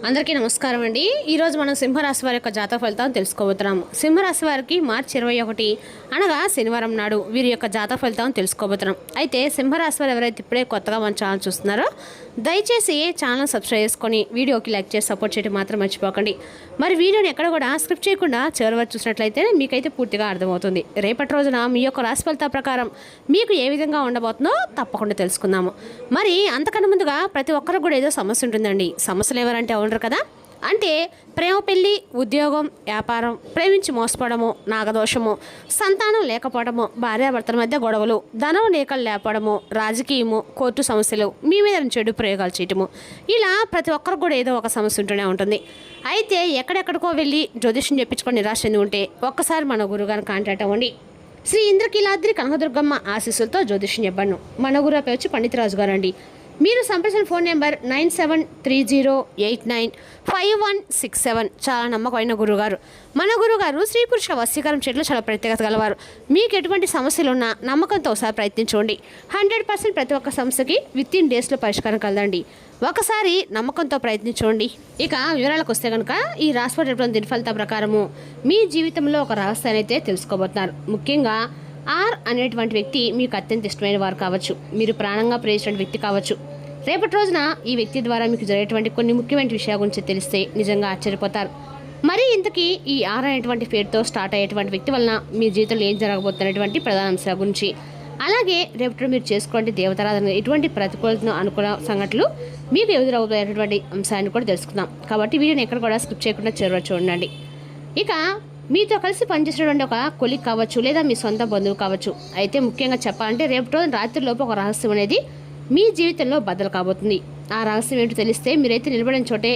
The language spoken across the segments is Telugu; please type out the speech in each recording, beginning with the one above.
అందరికీ నమస్కారం అండి. ఈరోజు మనం సింహరాశి వారి యొక్క జాతక ఫలితాలను తెలుసుకోబోతున్నాము. సింహరాశి వారికి మార్చి 21 అనగా శనివారం నాడు వీరి యొక్క జాతక ఫలితాలను తెలుసుకోబోతున్నాం. అయితే సింహరాశి వారు ఎవరైతే ఇప్పుడే కొత్తగా మన ఛానల్ చూస్తున్నారో దయచేసి ఛానల్ సబ్స్క్రైబ్ చేసుకొని వీడియోకి లైక్ చేసి సపోర్ట్ చేయడం మాత్రం మర్చిపోకండి. మరి వీడియోని ఎక్కడ కూడా స్క్రిప్ట్ చేయకుండా చివరి వరకు చూసినట్లయితే మీకైతే పూర్తిగా అర్థమవుతుంది. రేపటి రోజున మీ యొక్క రాశి ఫలితాల ప్రకారం మీకు ఏ విధంగా ఉండబోతుందో తప్పకుండా తెలుసుకుందాము. మరి అంతకన్నా ముందుగా ప్రతి ఒక్కరికి కూడా ఏదో సమస్య ఉంటుందండి. సమస్యలు ఎవరంటే ఉండరు కదా, అంటే ప్రేమ, పెళ్లి, ఉద్యోగం, వ్యాపారం, ప్రేమించి మోసపోవడము, నాగదోషము, సంతానం లేకపోవడము, భార్యాభర్తల మధ్య గొడవలు, ధనం లేకలు లేపడము, రాజకీయము, కోర్టు సమస్యలు, మీ మీద చెడు ప్రయోగాలు చేయటము, ఇలా ప్రతి ఒక్కరికి కూడా ఏదో ఒక సమస్య ఉంటూనే ఉంటుంది. అయితే ఎక్కడెక్కడికో వెళ్ళి జ్యోతిష్యం చెప్పించుకొని నిరాశ చెంది ఉంటే ఒక్కసారి మన గురుగారిని కాంటాక్ట్ అవ్వండి. శ్రీ ఇంద్రకీలాద్రి కనకదుర్గమ్మ ఆశీస్సులతో జ్యోతిష్యం చెప్పాను. మన గురు పేరు వచ్చి పండితరాజు గారు అండి. మీరు సంప్రదించిన ఫోన్ నెంబర్ 9730895167. చాలా నమ్మకమైన గురుగారు. మన గురుగారు స్త్రీ పురుష వశీకరణ చెట్లు చాలా ప్రత్యేకత గలవారు. మీకు ఎటువంటి సమస్యలు ఉన్నా నమ్మకంతో ఒకసారి ప్రయత్నించండి. 100% ప్రతి ఒక్క సమస్యకి వితిన్ డేస్లో పరిష్కారం కలదండి. ఒకసారి నమ్మకంతో ప్రయత్నించండి. ఇక వివరాలకు వస్తే కనుక ఈ రాశి దిన ఫలితాల ప్రకారము మీ జీవితంలో ఒక రహస్యాన్ని అయితే తెలుసుకోబోతున్నారు. ముఖ్యంగా ఆర్ అనేటువంటి వ్యక్తి మీకు అత్యంత ఇష్టమైన వారు కావచ్చు, మీరు ప్రాణంగా ప్రేమించిన వ్యక్తి కావచ్చు. రేపటి రోజున ఈ వ్యక్తి ద్వారా మీకు జరిగేటువంటి కొన్ని ముఖ్యమైన విషయాల గురించి తెలిస్తే నిజంగా ఆశ్చర్యపోతారు. మరి ఇంతకీ ఈ ఆర్ అనేటువంటి పేరుతో స్టార్ట్ అయ్యేటువంటి వ్యక్తి వలన మీ జీవితంలో ఏం జరగబోతున్నటువంటి ప్రధాన అంశాల గురించి, అలాగే రేపటి మీరు చేసుకోండి దేవతారాధన ఎటువంటి ప్రతికూలతను అనుకూల సంఘటనలు మీకు ఎదురవుతున్నటువంటి అంశాన్ని కూడా తెలుసుకుందాం. కాబట్టి వీడియోని ఎక్కడ కూడా స్కిప్ చేయకుండా చివరి చూడండి. ఇక మీతో కలిసి పనిచేసినటువంటి ఒక కొలిగ్ కావచ్చు, లేదా మీ సొంత బంధువు కావచ్చు. అయితే ముఖ్యంగా చెప్పాలంటే రేపటి రోజు రాత్రిలోపు ఒక రహస్యం అనేది మీ జీవితంలో బద్దలు కాబోతుంది. ఆ రహస్యం ఏంటో తెలిస్తే మీరైతే నిలబడిన చోటే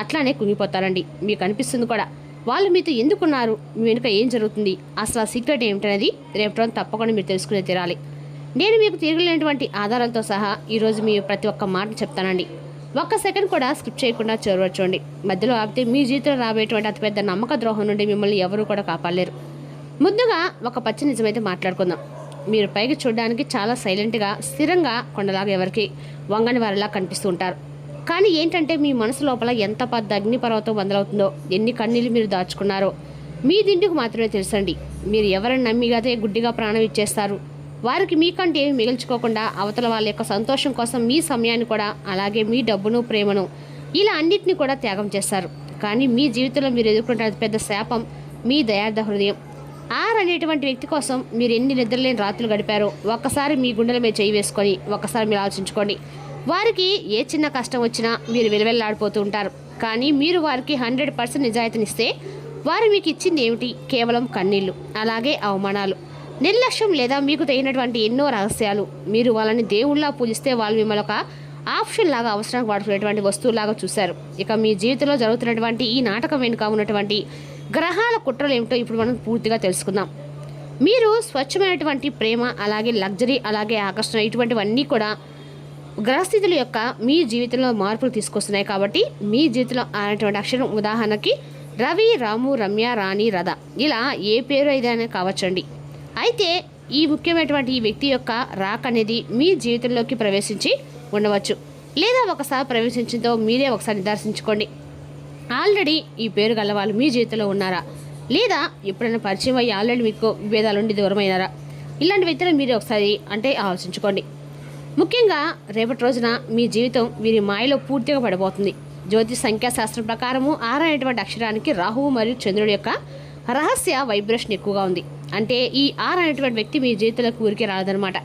అట్లానే కుంగిపోతారండి. మీకు అనిపిస్తుంది కూడా వాళ్ళు మీతో ఎందుకున్నారు, మీ వెనుక ఏం జరుగుతుంది, అసలు ఆ సీక్రెట్ ఏమిటనేది రేపటి రోజు తప్పకుండా మీరు తెలుసుకునే తీరాలి. నేను మీకు తిరగలేనటువంటి ఆధారాలతో సహా ఈరోజు మీ ప్రతి ఒక్క మాట చెప్తానండి. ఒక్క సెకండ్ కూడా స్కిప్ చేయకుండా చూడవచ్చండి. మధ్యలో ఆపితే మీ జీవితంలో రాబోయేటువంటి అతిపెద్ద నమ్మక ద్రోహం నుండి మిమ్మల్ని ఎవరు కూడా కాపాడలేరు. ముందుగా ఒక పచ్చి నిజమైతే మాట్లాడుకుందాం. మీరు పైకి చూడడానికి చాలా సైలెంట్గా, స్థిరంగా, కొండలాగా ఎవరికి వంగని వారిలా కనిపిస్తూ ఉంటారు. కానీ ఏంటంటే మీ మనసు లోపల ఎంత పెద్ద అగ్నిపర్వతం మొదలవుతుందో, ఎన్ని కన్నీళ్ళు మీరు దాచుకున్నారో మీ దిండుకు మాత్రమే తెలుసండి. మీరు ఎవరిని నమ్మిగాతే గుడ్డిగా ప్రాణం ఇచ్చేస్తారు. వారికి మీకంటే ఏమి మిగిల్చుకోకుండా అవతల వాళ్ళ యొక్క సంతోషం కోసం మీ సమయాన్ని కూడా, అలాగే మీ డబ్బును, ప్రేమను, ఇలా అన్నిటిని కూడా త్యాగం చేస్తారు. కానీ మీ జీవితంలో మీరు ఎదుర్కొంటే పెద్ద శాపం మీ దయార్థ హృదయం. ఆర్ అనేటువంటి వ్యక్తి కోసం మీరు ఎన్ని నిద్రలేని రాత్రులు గడిపారో ఒక్కసారి మీ గుండెల మీద చేయి వేసుకొని ఒక్కసారి మీరు ఆలోచించుకోండి. వారికి ఏ చిన్న కష్టం వచ్చినా మీరు వెలువెల్లాడిపోతూ ఉంటారు. కానీ మీరు వారికి 100% నిజాయితీనిస్తే వారు మీకు ఇచ్చింది ఏమిటి? కేవలం కన్నీళ్లు, అలాగే అవమానాలు, నిర్లక్ష్యం, లేదా మీకు తగినటువంటి ఎన్నో రహస్యాలు. మీరు వాళ్ళని దేవుళ్ళలా పూజిస్తే వాళ్ళు మిమ్మల్ని ఒక ఆప్షన్ లాగా, అవసరానికి వాడుకునేటువంటి వస్తువులాగా చూశారు. ఇక మీ జీవితంలో జరుగుతున్నటువంటి ఈ నాటకం వెనుక ఉన్నటువంటి గ్రహాల కుట్రలు ఏమిటో ఇప్పుడు మనం పూర్తిగా తెలుసుకుందాం. మీరు స్వచ్ఛమైనటువంటి ప్రేమ, అలాగే లగ్జరీ, అలాగే ఆకర్షణ, ఇటువంటివన్నీ కూడా గ్రహస్థితుల యొక్క మీ జీవితంలో మార్పులు తీసుకొస్తున్నాయి. కాబట్టి మీ జీవితంలో అనేటువంటి అక్షరం, ఉదాహరణకి రవి, రాము, రమ్య, రాణి, రథ, ఇలా ఏ పేరు ఏదైనా కావచ్చండి. అయితే ఈ ముఖ్యమైనటువంటి ఈ వ్యక్తి యొక్క రాక అనేది మీ జీవితంలోకి ప్రవేశించి ఉండవచ్చు, లేదా ఒకసారి ప్రవేశించిందో మీరే ఒకసారి నిర్ధారించుకోండి. ఆల్రెడీ ఈ పేరు గల వాళ్ళు మీ జీవితంలో ఉన్నారా, లేదా ఎప్పుడైనా పరిచయం అయ్యి ఆల్రెడీ మీకు విభేదాల నుండి దూరమైనారా? ఇలాంటి వ్యక్తులు మీరు ఒకసారి ఆలోచించుకోండి. ముఖ్యంగా రేపటి రోజున మీ జీవితం వీరి మాయలో పూర్తిగా పడిపోతుంది. జ్యోతిష్ సంఖ్యాశాస్త్రం ప్రకారము 6 అనేటువంటి అక్షరానికి రాహువు మరియు చంద్రుడి యొక్క రహస్య వైబ్రేషన్ ఎక్కువగా ఉంది. అంటే ఈ ఆర్ అనేటువంటి వ్యక్తి మీ జీవితంలోకి ఊరికే రాదనమాట.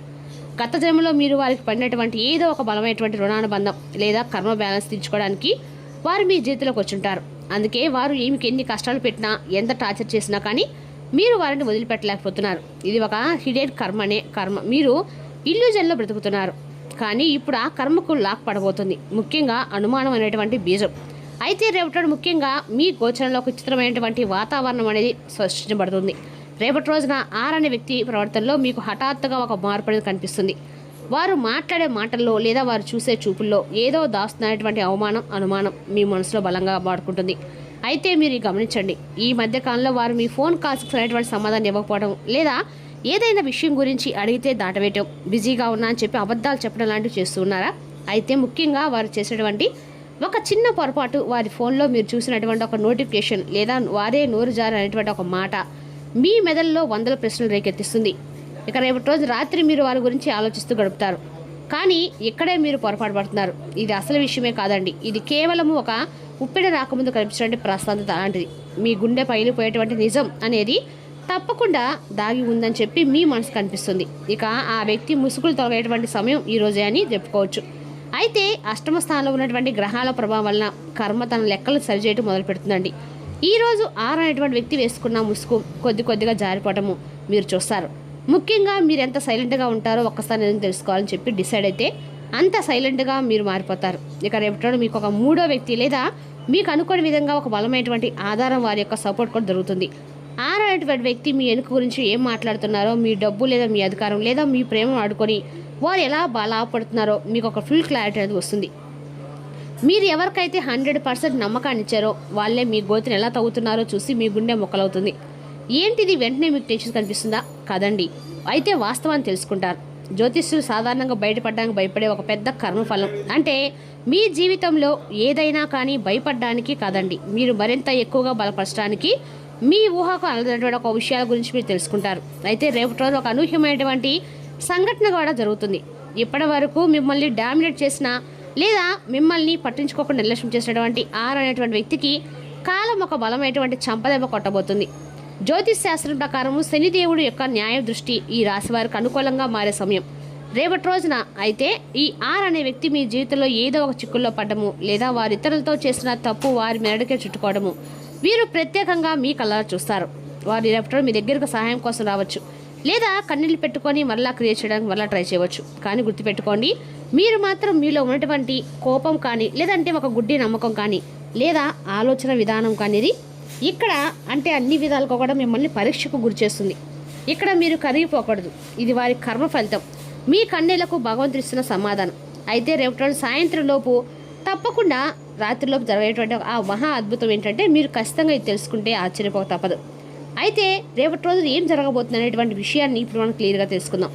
గత జన్మలో మీరు వారికి పడినటువంటి ఏదో ఒక బలమైనటువంటి రుణానుబంధం, లేదా కర్మ బ్యాలెన్స్ తీర్చుకోవడానికి వారు మీ జీవితంలోకి వచ్చుంటారు. అందుకే వారు మీకు ఎన్ని కష్టాలు పెట్టినా, ఎంత టార్చర్ చేసినా కానీ మీరు వారిని వదిలిపెట్టలేకపోతున్నారు. ఇది ఒక హిడెన్ కర్మ. మీరు ఇల్యూజన్లో బ్రతుకుతున్నారు. కానీ ఇప్పుడు ఆ కర్మకు లాక్ పడబోతుంది. ముఖ్యంగా అనుమానం అనేటువంటి బీజం. అయితే రేపటి ముఖ్యంగా మీ గోచరంలో ఒక విచిత్రమైనటువంటి వాతావరణం అనేది సృష్టించబడుతుంది. రేపటి రోజున ఆర్ అనే వ్యక్తి ప్రవర్తనలో మీకు హఠాత్తుగా ఒక మార్పు అనేది కనిపిస్తుంది. వారు మాట్లాడే మాటల్లో, లేదా వారు చూసే చూపుల్లో ఏదో దాస్తున్నటువంటి అవమానం, అనుమానం మీ మనసులో బలంగా వాడుకుంటుంది. అయితే మీరు గమనించండి, ఈ మధ్యకాలంలో వారు మీ ఫోన్ కాల్స్కి సరైనటువంటి సమాధానం ఇవ్వకపోవడం, లేదా ఏదైనా విషయం గురించి అడిగితే దాటవేయటం, బిజీగా ఉన్నా అని చెప్పి అబద్ధాలు చెప్పడం లాంటివి చేస్తున్నారా? అయితే ముఖ్యంగా వారు చేసేటువంటి ఒక చిన్న పొరపాటు, వారి ఫోన్లో మీరు చూసినటువంటి ఒక నోటిఫికేషన్ లేదా వారే నోరు జారనేటువంటి ఒక మాట మీ మెదడులో వందల ప్రశ్నలు రేకెత్తిస్తుంది. ఇక రేపటి రోజు రాత్రి మీరు వారి గురించి ఆలోచిస్తూ గడుపుతారు. కానీ ఇక్కడే మీరు పొరపాటు పడుతున్నారు. ఇది అసలు విషయమే కాదండి. ఇది కేవలము ఒక ఉప్పెడ రాకముందు కనిపించినటువంటి ప్రశాంతత లాంటిది. మీ గుండె పగిలిపోయేటువంటి నిజం అనేది తప్పకుండా దాగి ఉందని చెప్పి మీ మనసు కనిపిస్తుంది. ఇక ఆ వ్యక్తి ముసుగులు తొలగేటువంటి సమయం ఈ రోజే అని చెప్పుకోవచ్చు. అయితే అష్టమ స్థానంలో ఉన్నటువంటి గ్రహాల ప్రభావం వలన కర్మ తన లెక్కలు సరిచేయటం మొదలు పెడుతుందండి. ఈరోజు 6 అనేటువంటి వ్యక్తి వేసుకున్న ముసుగు కొద్దిగా జారిపోవటము మీరు చూస్తారు. ముఖ్యంగా మీరు ఎంత సైలెంట్గా ఉంటారో ఒక్కసారి నేను తెలుసుకోవాలని చెప్పి డిసైడ్ అయితే అంత సైలెంట్గా మీరు మారిపోతారు. ఇక రేపటి మీకు ఒక 3వ వ్యక్తి లేదా మీకు అనుకోని విధంగా ఒక బలమైనటువంటి ఆధారం వారి యొక్క సపోర్ట్ కూడా దొరుకుతుంది. 6 అనేటువంటి వ్యక్తి మీ వెనుక గురించి ఏం మాట్లాడుతున్నారో, మీ డబ్బు లేదా మీ అధికారం లేదా మీ ప్రేమను ఆడుకొని వారు ఎలా లాభపడుతున్నారో మీకు ఒక ఫుల్ క్లారిటీ అనేది వస్తుంది. మీరు ఎవరికైతే 100% నమ్మకాన్ని ఇచ్చారో వాళ్ళే మీ గోతిని ఎలా తవ్వుతున్నారో చూసి మీ గుండె మొక్కలవుతుంది. ఏంటిది వెంటనే మీకు టెన్షన్ కనిపిస్తుందా? కాదండి, అయితే వాస్తవాన్ని తెలుసుకుంటారు. జ్యోతిష్యులు సాధారణంగా బయటపడడానికి భయపడే ఒక పెద్ద కర్మఫలం. అంటే మీ జీవితంలో ఏదైనా కానీ భయపడడానికి కాదండి, మీరు మరింత ఎక్కువగా బలపరచడానికి మీ ఊహకు అందనటువంటి ఒక విషయాల గురించి మీరు తెలుసుకుంటారు. అయితే రేపటి రోజు ఒక అనూహ్యమైనటువంటి సంఘటన కూడా జరుగుతుంది. ఇప్పటి వరకు మిమ్మల్ని డామినేట్ చేసిన లేదా మిమ్మల్ని పట్టించుకోకుండా నిర్లక్ష్యం చేసినటువంటి 6 అనేటువంటి వ్యక్తికి కాలం ఒక బలమైనటువంటి చంపదెబ్బ కొట్టబోతుంది. జ్యోతిష్ శాస్త్రం ప్రకారము శనిదేవుడు యొక్క న్యాయ దృష్టి ఈ రాశి వారికి అనుకూలంగా మారే సమయం రేపటి రోజున. అయితే ఈ 6 అనే వ్యక్తి మీ జీవితంలో ఏదో ఒక చిక్కుల్లో పడ్డము లేదా వారి ఇతరులతో చేసిన తప్పు వారి మెడకే చుట్టుకోవడము వీరు ప్రత్యేకంగా మీ కళ్ళ చూస్తారు. వారు రేపటి రోజు మీ దగ్గరకు సహాయం కోసం రావచ్చు లేదా కన్నీళ్ళు పెట్టుకొని మరలా క్రియేట్ చేయడానికి మరలా ట్రై చేయవచ్చు. కానీ గుర్తుపెట్టుకోండి, మీరు మాత్రం మీలో ఉన్నటువంటి కోపం కానీ లేదంటే ఒక గుడ్డి నమ్మకం కానీ లేదా ఆలోచన విధానం కానీ ఇక్కడ అంటే అన్ని విధాలుగా కూడా మిమ్మల్ని పరీక్షకు గురి చేస్తుంది. ఇక్కడ మీరు కరిగిపోకూడదు. ఇది వారి కర్మ ఫలితం, మీ కన్నీళ్లకు భగవంతుడు ఇస్తున్న సమాధానం. అయితే రేపటి రోజు సాయంత్రం లోపు తప్పకుండా రాత్రిలోపు జరిగేటువంటి ఆ మహా అద్భుతం ఏంటంటే మీరు ఖచ్చితంగా ఇది తెలుసుకుంటే ఆశ్చర్యపోక తప్పదు. అయితే రేపటి రోజు ఏం జరగబోతుంది అనేటువంటి విషయాన్ని ఇప్పుడు మనం క్లియర్గా తెలుసుకుందాం.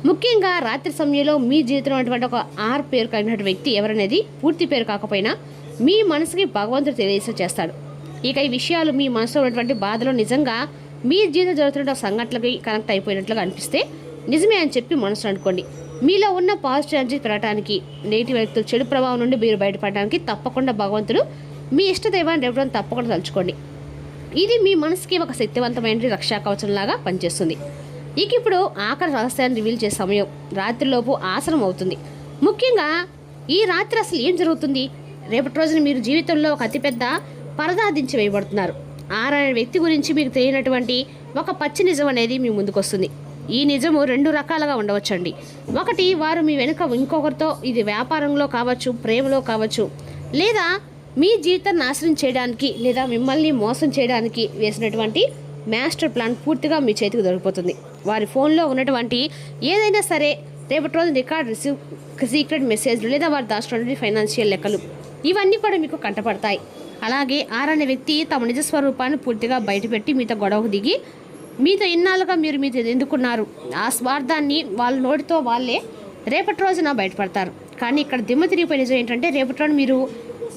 ముఖ్యంగా రాత్రి సమయంలో మీ జీవితంలో ఉన్నటువంటి ఒక 6 పేరు కలిగినటువంటి వ్యక్తి ఎవరనేది పూర్తి పేరు కాకపోయినా మీ మనసుకి భగవంతుడు తెలియజేసే చేస్తాడు. ఇక ఈ విషయాలు మీ మనసులో ఉన్నటువంటి బాధలో నిజంగా మీ జీవితం జరుగుతున్న సంఘటనలకి కనెక్ట్ అయిపోయినట్లుగా అనిపిస్తే నిజమే అని చెప్పి మనసులో అనుకోండి. మీలో ఉన్న పాజిటివ్ ఎనర్జీ పెరగడానికి, నెగిటివ్ వ్యక్తులు చెడు ప్రభావం నుండి మీరు బయటపడడానికి తప్పకుండా భగవంతుడు మీ ఇష్టదైవాన్ని రేపటి తప్పకుండా తలుచుకోండి. ఇది మీ మనసుకి ఒక శక్తివంతమైన రక్షా కవచంలాగా పనిచేస్తుంది. ఇక ఇప్పుడు ఆఖరి రహస్యాన్ని రివీల్ చేసే సమయం రాత్రిలోపు ఆసనం అవుతుంది. ముఖ్యంగా ఈ రాత్రి అసలు ఏం జరుగుతుంది? రేపటి రోజున మీరు జీవితంలో ఒక అతిపెద్ద పరదా దించి వేయబడుతున్నారు. 6 అనే వ్యక్తి గురించి మీకు తెలియనటువంటి ఒక పచ్చి నిజం అనేది మీ ముందుకు వస్తుంది. ఈ నిజము 2 రకాలుగా ఉండవచ్చండి. ఒకటి, వారు మీ వెనుక ఇంకొకరితో, ఇది వ్యాపారంలో కావచ్చు, ప్రేమలో కావచ్చు, లేదా మీ జీవితాన్ని నాశనం చేయడానికి లేదా మిమ్మల్ని మోసం చేయడానికి వేసినటువంటి మాస్టర్ ప్లాన్ పూర్తిగా మీ చేతికి దొరికిపోతుంది. వారి ఫోన్లో ఉన్నటువంటి ఏదైనా సరే రేపటి రోజు రికార్డ్ సీక్రెట్ మెసేజ్లు లేదా వారు దాచుకున్నటువంటి ఫైనాన్షియల్ లెక్కలు ఇవన్నీ కూడా మీకు కంటపడతాయి. అలాగే 6 అనే వ్యక్తి తమ నిజ స్వరూపాన్ని పూర్తిగా బయటపెట్టి మీతో గొడవకు దిగి మీతో ఇన్నాళ్ళుగా మీరు మీతో ఎందుకున్నారు ఆ స్వార్థాన్ని వాళ్ళ నోటితో వాళ్ళే రేపటి రోజున బయటపడతారు. కానీ ఇక్కడ దిమ్మ తిరిగిపోయిన నిజం ఏంటంటే రేపటి రోజు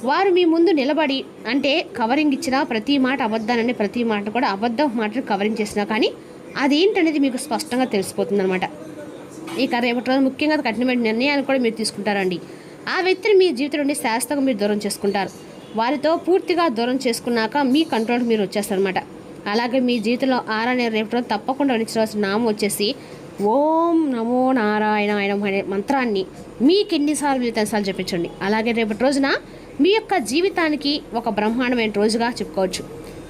వారు మీ ముందు నిలబడి అంటే కవరింగ్ ఇచ్చినా ప్రతి మాట అబద్ధానని ప్రతి మాట కూడా అబద్ధం మాటను కవరింగ్ చేసినా కానీ అదేంటనేది మీకు స్పష్టంగా తెలిసిపోతుంది అనమాట. ఇక రేపటి రోజు ముఖ్యంగా కఠినమైన నిర్ణయాలు కూడా మీరు తీసుకుంటారండి. ఆ వ్యక్తిని మీ జీవితం నుండి శాశ్వతంగా మీరు దూరం చేసుకుంటారు. వారితో పూర్తిగా దూరం చేసుకున్నాక మీ కంట్రోల్కి మీరు వచ్చేస్తారనమాట. అలాగే మీ జీవితంలో 6 అనే రేపటి రోజు తప్పకుండా వరించవలసిన నామం వచ్చేసి ఓం నమో నారాయణ అనే మంత్రాన్ని మీకు ఎన్నిసార్లు మీరు 10 సార్లు చెప్పించండి. అలాగే రేపటి రోజున మీ యొక్క జీవితానికి ఒక బ్రహ్మాండమైన రోజుగా చెప్పుకోవచ్చు.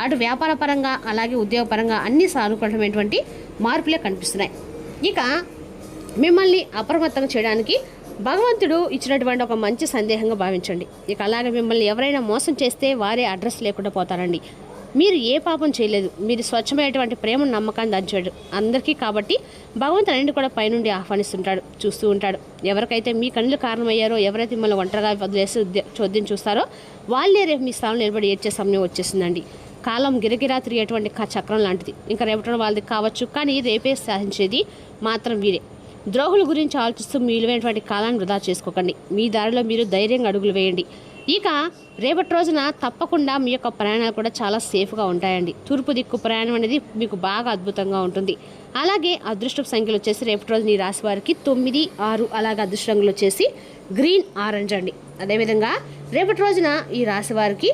అటు వ్యాపార పరంగా అలాగే ఉద్యోగపరంగా అన్ని సానుకూలమైనటువంటి మార్పులే కనిపిస్తున్నాయి. ఇక మిమ్మల్ని అప్రమత్తంగా చేయడానికి భగవంతుడు ఇచ్చినటువంటి ఒక మంచి సందేహంగా భావించండి. ఇక అలాగే మిమ్మల్ని ఎవరైనా మోసం చేస్తే వారే అడ్రస్ లేకుండా పోతారండి. మీరు ఏ పాపం చేయలేదు. మీరు స్వచ్ఛమైనటువంటి ప్రేమ నమ్మకాన్ని దాచాడు అందరికీ. కాబట్టి భగవంతుడు అన్నింటి కూడా పైనుండి ఆహ్వానిస్తుంటాడు, చూస్తూ ఉంటాడు. ఎవరికైతే మీ కన్నులు కారణమయ్యారో, ఎవరైతే మిమ్మల్ని ఒంటరిగా వదిలేసి చోద్యం చూస్తారో వాళ్ళే రేపు మీ స్థానంలో నిలబడి ఏడ్చే సమయం వచ్చేసిందండి. కాలం గిరగిరా తిరిగేటువంటి చక్రం లాంటిది. ఇంకా రేపటి వాళ్ళది కావచ్చు, కానీ రేపే సాధించేది మాత్రం వీరే. ద్రోహుల గురించి ఆలోచిస్తూ మీ విలువైనటువంటి కాలాన్ని వృధా చేసుకోకండి. మీ దారిలో మీరు ధైర్యంగా అడుగులు వేయండి. ఇక రేపటి రోజున తప్పకుండా మీ యొక్క ప్రయాణాలు కూడా చాలా సేఫ్గా ఉంటాయండి. తూర్పు దిక్కు ప్రయాణం అనేది మీకు బాగా అద్భుతంగా ఉంటుంది. అలాగే అదృష్టపు సంఖ్యలు వచ్చేసి రేపటి రోజున ఈ రాశి వారికి 9, 6, అలాగే అదృష్ట రంగులు వచ్చేసి గ్రీన్, ఆరెంజ్ అండి. అదేవిధంగా రేపటి రోజున ఈ రాశి వారికి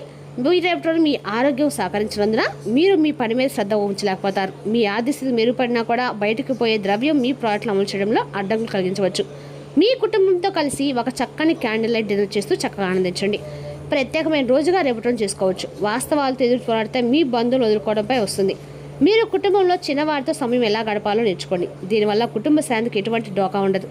రేపటి రోజు మీ ఆరోగ్యం సహకరించినందున మీరు మీ పని మీద శ్రద్ధ ఉంచలేకపోతారు. మీ ఆర్థిక స్థితి మెరుగుపడినా కూడా బయటకు పోయే ద్రవ్యం మీ ప్రాడక్ట్లు అమలు చేయడంలో అడ్డంకులు కలిగించవచ్చు. మీ కుటుంబంతో కలిసి ఒక చక్కని క్యాండిల్ లైట్ డిన్నర్ చేస్తూ చక్కగా ఆనందించండి. ప్రత్యేకమైన రోజుగా రేపటి రోజు చేసుకోవచ్చు. వాస్తవాలతో ఎదురు పోరాడితే మీ బంధువులు వదులుకోవడంపై వస్తుంది. మీరు కుటుంబంలో చిన్నవారితో సమయం ఎలా గడపాలో నేర్చుకోండి. దీనివల్ల కుటుంబ శాంతికి ఎటువంటి డోకా ఉండదు.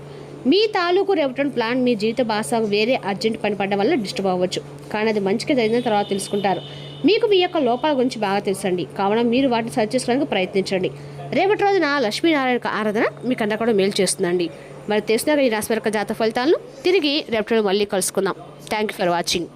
మీ తాలూకు రేపటి ప్లాన్ మీ జీవిత భాగస్వామి వేరే అర్జెంట్ పని పడడం వల్ల డిస్టర్బ్ అవ్వచ్చు. కానీ అది మంచిగా జరిగిన తర్వాత తెలుసుకుంటారు. మీకు మీ యొక్క లోపాల గురించి బాగా తెలుసండి, కావున మీరు వాటిని సరి చేసుకోవడానికి ప్రయత్నించండి. రేపటి రోజున లక్ష్మీనారాయణ ఆరాధన మీకంతా కూడా మేలు చేస్తుందండి. మరి తెలిసినాక ఈ రాశి యొక్క జాతక ఫలితాలను తిరిగి రేపటి మళ్ళీ కలుసుకుందాం. Thank you for watching.